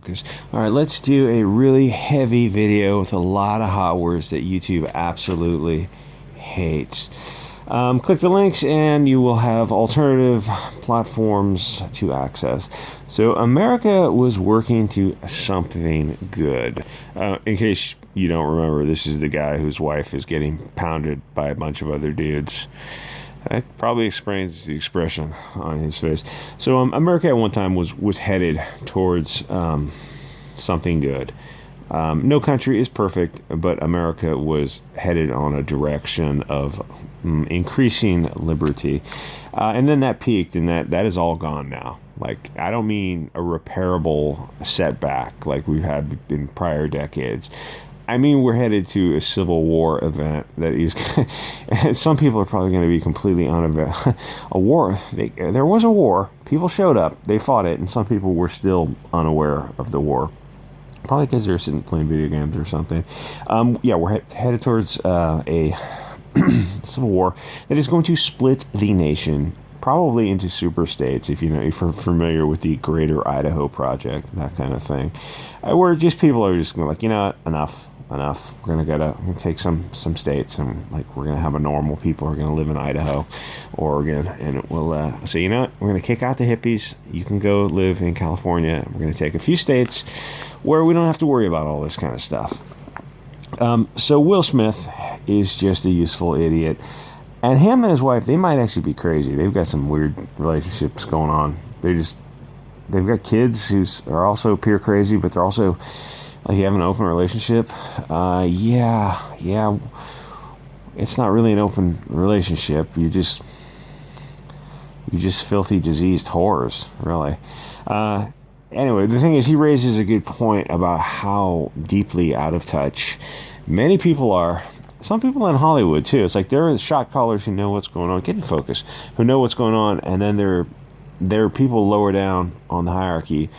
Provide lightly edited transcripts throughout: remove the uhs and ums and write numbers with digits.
focus. All right, let's do a really heavy video with a lot of hot words that YouTube absolutely hates. Click the links and you will have alternative platforms to access. So America was working to something good. In case you don't remember, this is the guy whose wife is getting pounded by a bunch of other dudes. That probably explains the expression on his face. So America at one time was headed towards something good. No country is perfect, but America was headed on a direction of increasing liberty. And then that peaked, and that is all gone now. Like, I don't mean a repairable setback like we've had in prior decades. I mean, we're headed to a civil war event that is. Some people are probably going to be completely unaware. A war. There was a war. People showed up. They fought it, and some people were still unaware of the war. Probably because they're sitting playing video games or something. Yeah, we're headed towards a civil war that is going to split the nation, probably into super states. If you're familiar with the Greater Idaho Project, that kind of thing, where just people are just going like, enough. We're gonna take some states, and like we're gonna have a normal people who are gonna live in Idaho, Oregon, and we'll say, we're gonna kick out the hippies. You can go live in California. We're gonna take a few states where we don't have to worry about all this kind of stuff. So Will Smith is just a useful idiot, and him and his wife, they might actually be crazy. They've got some weird relationships going on. They've got kids who are also peer crazy, but they're also like, you have an open relationship. Yeah. It's not really an open relationship. You just filthy, diseased whores, really. Anyway, the thing is, he raises a good point about how deeply out of touch many people are. Some people in Hollywood, too. It's like there are shot callers who know what's going on. Get in focus. Who know what's going on. And then there are people lower down on the hierarchy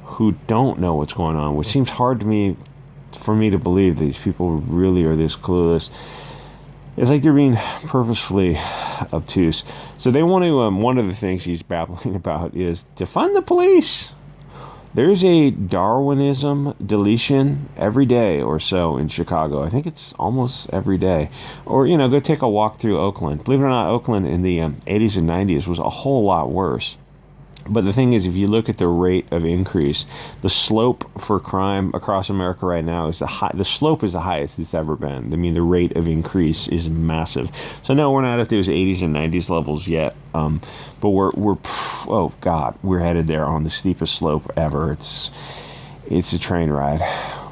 who don't know what's going on, which seems hard for me to believe these people really are this clueless. It's like they're being purposefully obtuse. So they want to, one of the things he's babbling about is defund the police. There's a Darwinism deletion every day or so in Chicago. I think it's almost every day. Or, go take a walk through Oakland. Believe it or not, Oakland in the 80s and 90s was a whole lot worse. But the thing is, if you look at the rate of increase, the slope for crime across America right now is the slope is the highest it's ever been. I mean, the rate of increase is massive. So no, we're not at those 80s and 90s levels yet. But we're headed there on the steepest slope ever. It's a train ride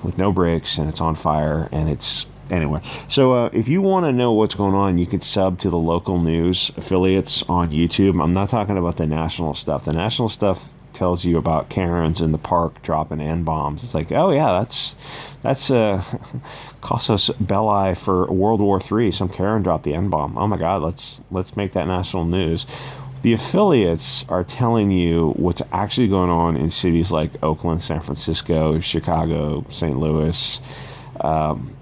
with no brakes, and it's on fire, and it's. Anyway, so if you want to know what's going on, you can sub to the local news affiliates on YouTube. I'm not talking about the national stuff. The national stuff tells you about Karens in the park dropping N-bombs. It's like, oh yeah, that's casus belli for World War III. Some Karen dropped the N-bomb. Oh my God, let's make that national news. The affiliates are telling you what's actually going on in cities like Oakland, San Francisco, Chicago, St. Louis,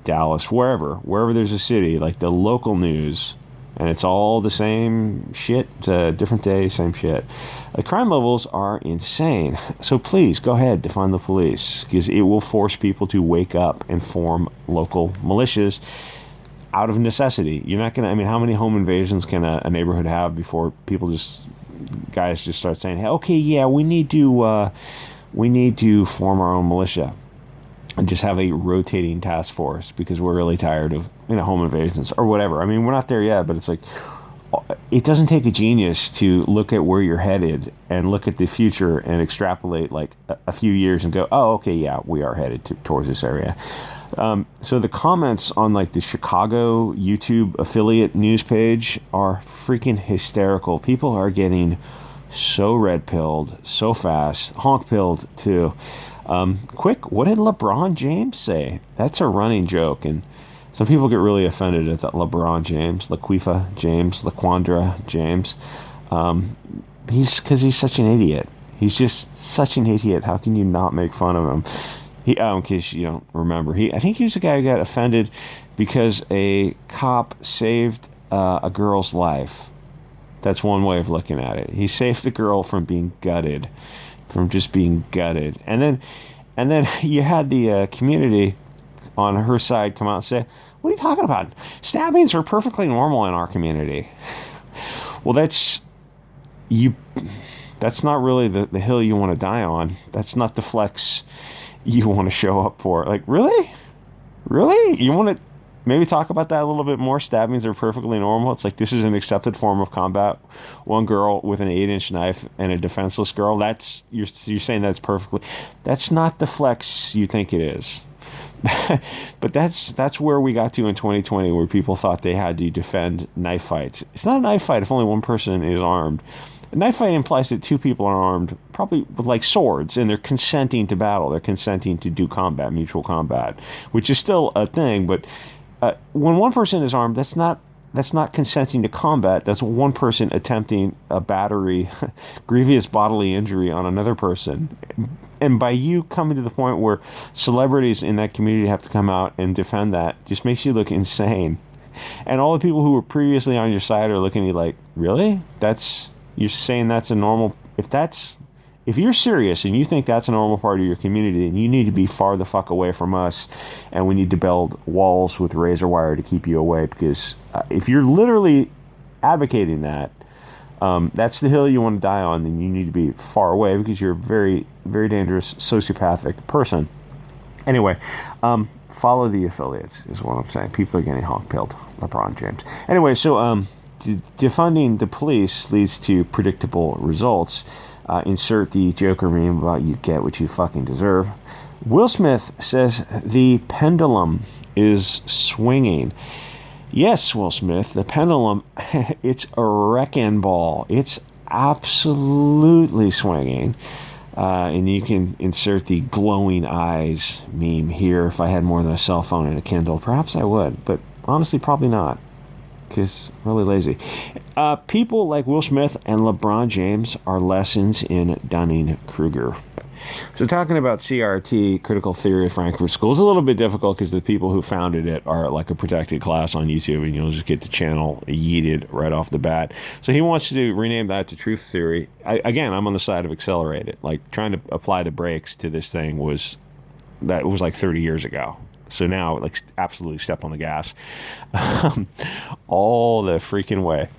Dallas, wherever there's a city, like the local news, and it's all the same shit, different day, same shit. The crime levels are insane. So please go ahead, defund the police, because it will force people to wake up and form local militias out of necessity. You're not gonna. I mean, how many home invasions can a neighborhood have before guys just start saying, hey, okay, yeah, we need to form our own militia and just have a rotating task force because we're really tired of home invasions or whatever. I mean, we're not there yet, but it's like, it doesn't take a genius to look at where you're headed and look at the future and extrapolate like a few years and go, oh, okay, yeah, we are headed towards this area. So the comments on like the Chicago YouTube affiliate news page are freaking hysterical. People are getting so red-pilled so fast, honk-pilled too. Quick, what did LeBron James say? That's a running joke, and some people get really offended at that LeBron James, Laquifa James, Laquandra James. He's such an idiot. He's just such an idiot. How can you not make fun of him? In case you don't remember, I think he was the guy who got offended because a cop saved a girl's life. That's one way of looking at it. He saved the girl from being gutted. And then And then you had the community on her side come out and say, what are you talking about? Stabbings are perfectly normal in our community. Well, you. That's not really the hill you want to die on. That's not the flex you want to show up for. Like, really? Really? You want to maybe talk about that a little bit more? Stabbings are perfectly normal. It's like this is an accepted form of combat. One girl with an 8-inch knife and a defenseless girl. You're saying that's perfectly. That's not the flex you think it is. But that's where we got to in 2020, where people thought they had to defend knife fights. It's not a knife fight if only one person is armed. A knife fight implies that two people are armed, probably with like swords, and they're consenting to battle. They're consenting to do combat, mutual combat, which is still a thing. But when one person is armed, that's not consenting to combat. That's one person attempting a battery, grievous bodily injury on another person. And by you coming to the point where celebrities in that community have to come out and defend that, just makes you look insane. And all the people who were previously on your side are looking at you like, really? You're saying that's a normal... If you're serious and you think that's a normal part of your community, then you need to be far the fuck away from us, and we need to build walls with razor wire to keep you away, because if you're literally advocating that, that's the hill you want to die on, then you need to be far away, because you're a very, very dangerous sociopathic person. Anyway, follow the affiliates is what I'm saying. People are getting honk-pilled. LeBron James. Anyway, so defunding the police leads to predictable results. Insert the Joker meme about you get what you fucking deserve. Will Smith says the pendulum is swinging. Yes, Will Smith, the pendulum, it's a wrecking ball. It's absolutely swinging. And you can insert the glowing eyes meme here. If I had more than a cell phone and a Kindle, perhaps I would. But honestly, probably not. Because I'm really lazy. People like Will Smith and LeBron James are lessons in Dunning-Kruger. So talking about CRT, Critical Theory of Frankfurt School, is a little bit difficult because the people who founded it are like a protected class on YouTube, and you'll just get the channel yeeted right off the bat. So he wants to rename that to Truth Theory. Again, I'm on the side of accelerate it. Like, trying to apply the brakes to this thing was like 30 years ago. So now, like, absolutely step on the gas all the freaking way.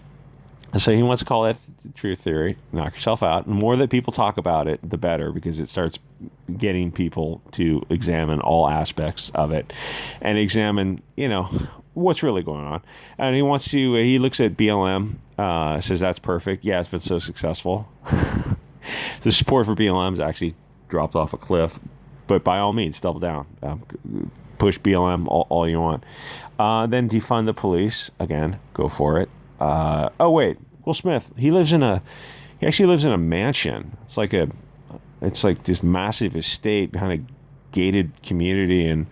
So he wants to call it Truth Theory. Knock yourself out. The more that people talk about it, the better, because it starts getting people to examine all aspects of it and examine, what's really going on. And he looks at BLM, says that's perfect. Yeah, it's been so successful. The support for BLM has actually dropped off a cliff. But by all means, double down. Push BLM all you want. Then defund the police. Again, go for it. Wait, Will Smith. He actually lives in a mansion. It's like this massive estate behind a gated community, and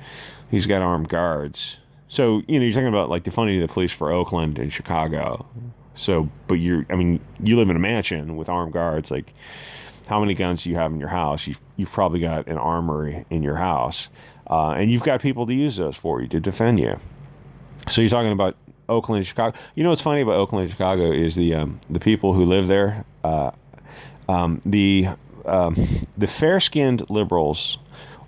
he's got armed guards. So you're talking about like defunding the police for Oakland and Chicago. So, but you live in a mansion with armed guards. Like, how many guns do you have in your house? You've probably got an armory in your house. And you've got people to use those for you, to defend you. So you're talking about Oakland and Chicago. What's funny about Oakland and Chicago is the people who live there. The fair-skinned liberals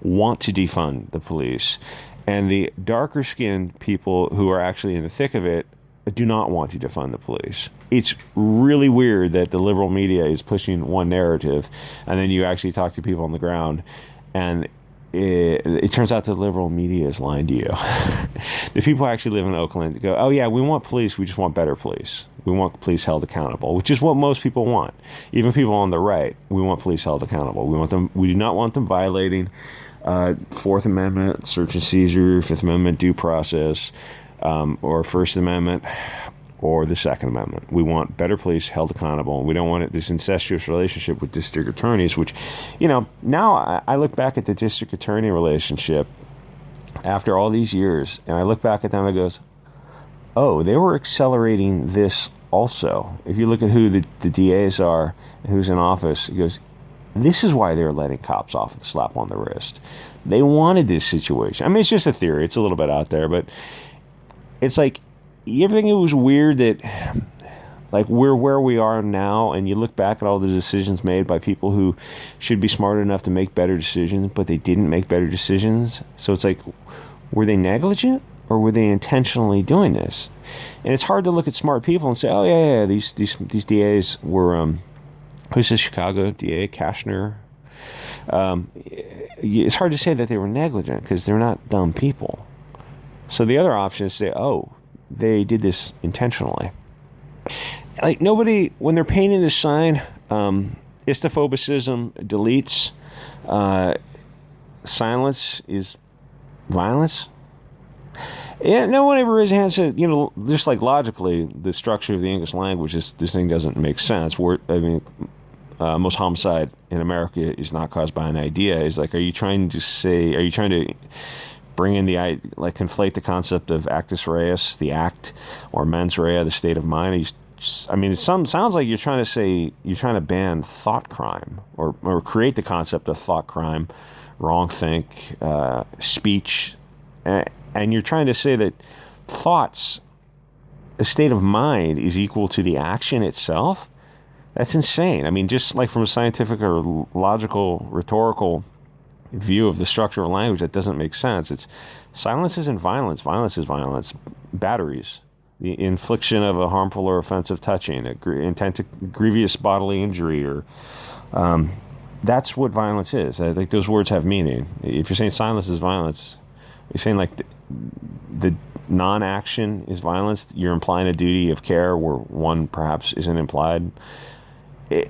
want to defund the police, and the darker-skinned people who are actually in the thick of it do not want to defund the police. It's really weird that the liberal media is pushing one narrative, and then you actually talk to people on the ground, and it turns out the liberal media is lying to you. The people who actually live in Oakland go, oh yeah, we want police, we just want better police. We want police held accountable, which is what most people want. Even people on the right, we want police held accountable. We do not want them violating Fourth Amendment, search and seizure, Fifth Amendment due process, or First Amendment, or the Second Amendment. We want better police held accountable. We don't want this incestuous relationship with district attorneys, which, now I look back at the district attorney relationship after all these years, and I look back at them and it goes, oh, they were accelerating this also. If you look at who the DAs are and who's in office, it goes, this is why they're letting cops off with a slap on the wrist. They wanted this situation. It's just a theory. It's a little bit out there, but it's like, you ever think it was weird that Like, we're where we are now, and you look back at all the decisions made by people who should be smart enough to make better decisions, but they didn't make better decisions. So it's like, were they negligent, or were they intentionally doing this? And it's hard to look at smart people and say, oh yeah, these DAs were who's this Chicago DA, Kashner? It's hard to say that they were negligent because they're not dumb people. So the other option is to say, oh, they did this intentionally. Like, nobody, when they're painting this sign, istophobicism deletes, silence is violence. Yeah, no one ever raised their hand and said, you know, just like logically, the structure of the English language, this thing doesn't make sense. Most homicide in America is not caused by an idea. Is like, are you trying to bring in conflate the concept of actus reus, the act, or mens rea, the state of mind? It sounds like you're trying to ban thought crime, or create the concept of thought crime, wrong think, speech, and you're trying to say that thoughts, a state of mind, is equal to the action itself. That's insane. I mean, just like from a scientific or logical, rhetorical view of the structure of language, that doesn't make sense. Silence isn't violence. Violence is violence. Batteries, the infliction of a harmful or offensive touching, intent to grievous bodily injury, or that's what violence is. I think those words have meaning. If you're saying silence is violence, you're saying like the non-action is violence. You're implying a duty of care where one perhaps isn't implied.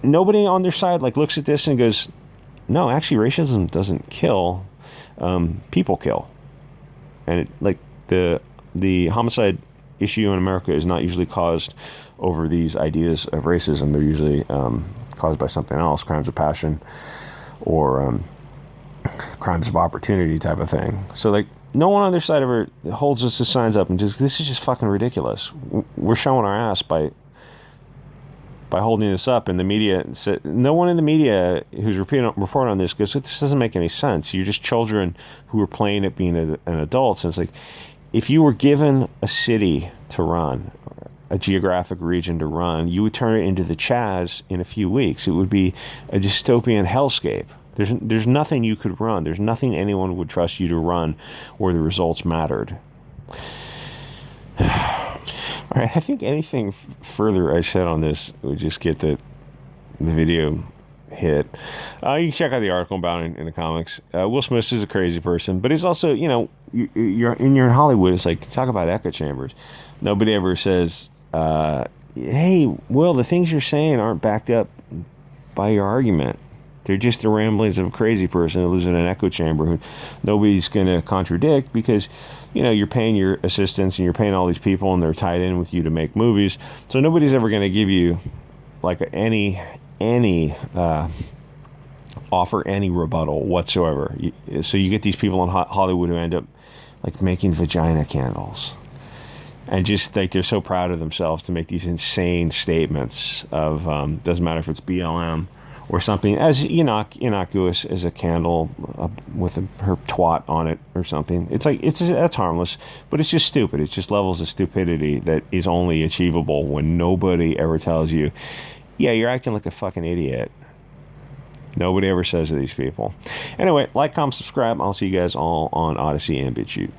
Nobody on their side looks at this and goes, no, actually racism doesn't kill, people kill. And the homicide issue in America is not usually caused over these ideas of racism. They're usually caused by something else, crimes of passion, or crimes of opportunity type of thing. So no one on their side ever holds us the signs up and just, this is just fucking ridiculous. We're showing our ass by holding this up, and the media, no one in the media who's reporting on this goes, this doesn't make any sense. You're just children who are playing at being an adult. And it's like, if you were given a city to run, a geographic region to run, you would turn it into the Chaz in a few weeks. It would be a dystopian hellscape. There's nothing you could run. There's nothing anyone would trust you to run where the results mattered. All right, I think anything further I said on this would just get the video hit. You can check out the article about it in the comics. Will Smith is a crazy person, but he's also, you're in Hollywood. It's like, talk about echo chambers. Nobody ever says, hey, Will, the things you're saying aren't backed up by your argument. They're just the ramblings of a crazy person who lives in an echo chamber who nobody's going to contradict, because, you're paying your assistants and you're paying all these people and they're tied in with you to make movies. So nobody's ever going to give you any offer any rebuttal whatsoever. So you get these people in Hollywood who end up making vagina candles. And just they're so proud of themselves to make these insane statements of, doesn't matter if it's BLM or something as innocuous as a candle with her twat on it or something. That's harmless, but it's just stupid. It's just levels of stupidity that is only achievable when nobody ever tells you, yeah, you're acting like a fucking idiot. Nobody ever says to these people. Anyway, like, comment, subscribe. I'll see you guys all on Odysee and BitChute.